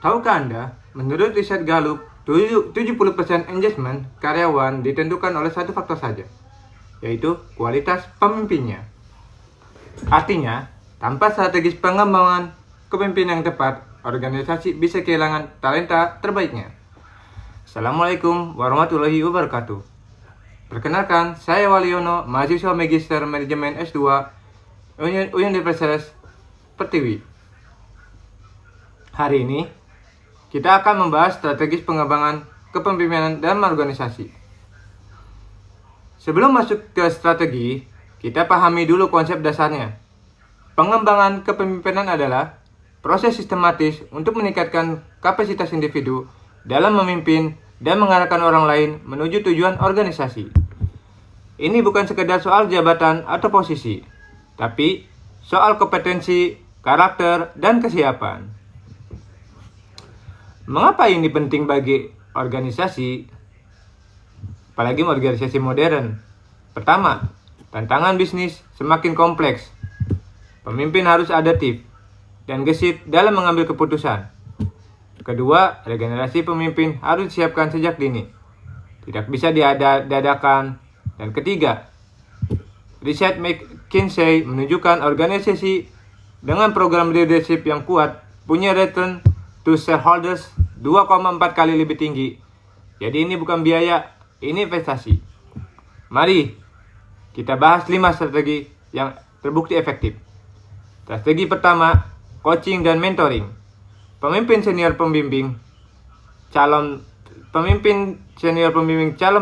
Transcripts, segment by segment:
Tahukah Anda, menurut riset Gallup, 70% engagement karyawan ditentukan oleh satu faktor saja, yaitu kualitas pemimpinnya. Artinya, tanpa strategis pengembangan kepemimpinan yang tepat, organisasi bisa kehilangan talenta terbaiknya. Assalamualaikum warahmatullahi wabarakatuh. Perkenalkan, saya Waliono, mahasiswa Magister Manajemen S2 Universitas Pertiwi. Hari ini, kita akan membahas strategis pengembangan kepemimpinan dalam organisasi. Sebelum masuk ke strategi, kita pahami dulu konsep dasarnya. Pengembangan kepemimpinan adalah proses sistematis untuk meningkatkan kapasitas individu dalam memimpin dan mengarahkan orang lain menuju tujuan organisasi. Ini bukan sekedar soal jabatan atau posisi, tapi soal kompetensi, karakter, dan kesiapan. Mengapa ini penting bagi organisasi, apalagi organisasi modern? Pertama, tantangan bisnis semakin kompleks. Pemimpin harus adaptif dan gesit dalam mengambil keputusan. Kedua, regenerasi pemimpin harus disiapkan sejak dini, tidak bisa diadakan. Dan ketiga, riset McKinsey menunjukkan organisasi dengan program leadership yang kuat punya return to shareholders 2,4 kali lebih tinggi. Jadi ini bukan biaya, ini investasi. Mari kita bahas 5 strategi yang terbukti efektif. Strategi pertama, coaching dan mentoring. Pemimpin senior pembimbing calon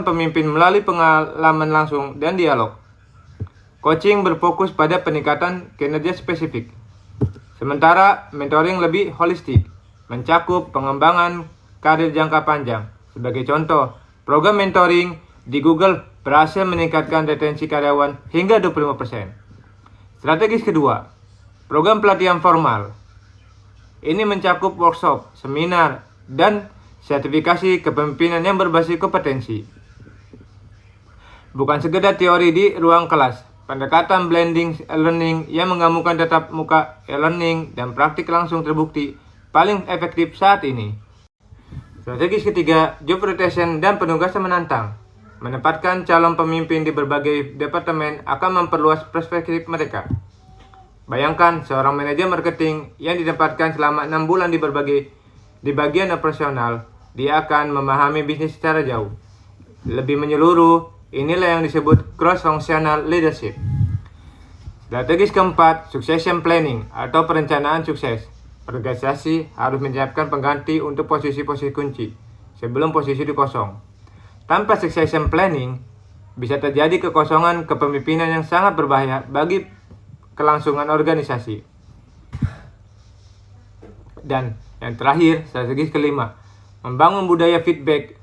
pemimpin melalui pengalaman langsung dan dialog. Coaching berfokus pada peningkatan kinerja spesifik. Sementara mentoring lebih holistik, mencakup pengembangan karir jangka panjang. Sebagai contoh, program mentoring di Google berhasil meningkatkan retensi karyawan hingga 25%. Strategis kedua, program pelatihan formal. Ini mencakup workshop, seminar, dan sertifikasi kepemimpinan yang berbasis kompetensi. Bukan sekedar teori di ruang kelas. Pendekatan blending learning yang menggabungkan tatap muka e-learning dan praktik langsung terbukti paling efektif saat ini. Strategi ketiga, job rotation dan penugasan menantang. Menempatkan calon pemimpin di berbagai departemen akan memperluas perspektif mereka. Bayangkan seorang manajer marketing yang ditempatkan selama 6 bulan di bagian operasional, dia akan memahami bisnis secara jauh. Lebih menyeluruh, inilah yang disebut cross-functional leadership. Strategi keempat, succession planning atau perencanaan sukses. Organisasi harus menyiapkan pengganti untuk posisi-posisi kunci sebelum posisi itu kosong. Tanpa succession planning, bisa terjadi kekosongan kepemimpinan yang sangat berbahaya bagi kelangsungan organisasi. Dan yang terakhir, strategi kelima, membangun budaya feedback.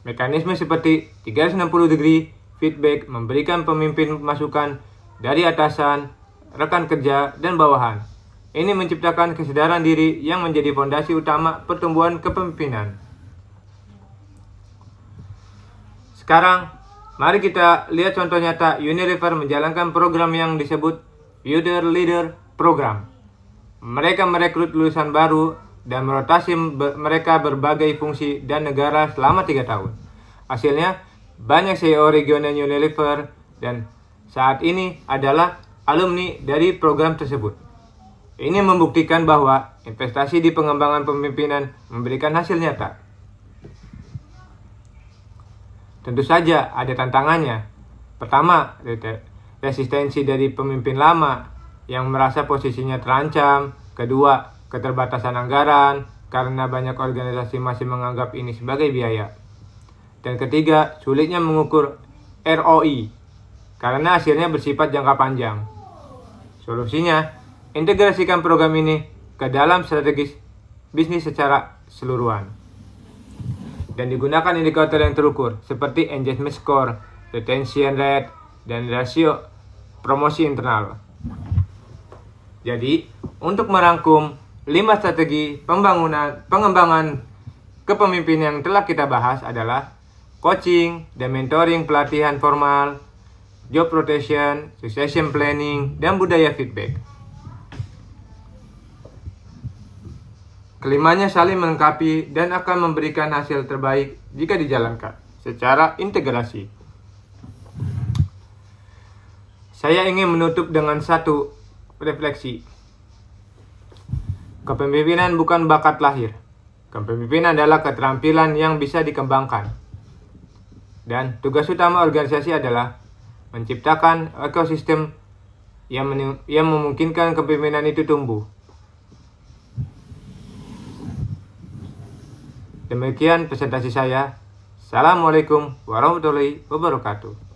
Mekanisme seperti 360 degree feedback memberikan pemimpin masukan dari atasan, rekan kerja, dan bawahan. Ini menciptakan kesadaran diri yang menjadi fondasi utama pertumbuhan kepemimpinan. Sekarang, mari kita lihat contoh nyata Unilever menjalankan program yang disebut Future Leader Program. Mereka merekrut lulusan baru dan merotasi mereka berbagai fungsi dan negara selama 3 tahun. Hasilnya, banyak CEO regional Unilever dan saat ini adalah alumni dari program tersebut. Ini membuktikan bahwa investasi di pengembangan pemimpinan memberikan hasil nyata. Tentu saja ada tantangannya. Pertama, resistensi dari pemimpin lama yang merasa posisinya terancam. Kedua, keterbatasan anggaran karena banyak organisasi masih menganggap ini sebagai biaya. Dan ketiga, sulitnya mengukur ROI karena hasilnya bersifat jangka panjang. Solusinya, integrasikan program ini ke dalam strategis bisnis secara keseluruhan. Dan digunakan indikator yang terukur seperti engagement score, retention rate, dan rasio promosi internal. Jadi, untuk merangkum 5 strategi pengembangan kepemimpinan yang telah kita bahas adalah coaching dan mentoring, pelatihan formal, job rotation, succession planning, dan budaya feedback. Kelimanya saling melengkapi dan akan memberikan hasil terbaik jika dijalankan secara integrasi. Saya ingin menutup dengan satu refleksi. Kepemimpinan bukan bakat lahir. Kepemimpinan adalah keterampilan yang bisa dikembangkan. Dan tugas utama organisasi adalah menciptakan ekosistem yang memungkinkan kepemimpinan itu tumbuh. Demikian presentasi saya. Assalamualaikum warahmatullahi wabarakatuh.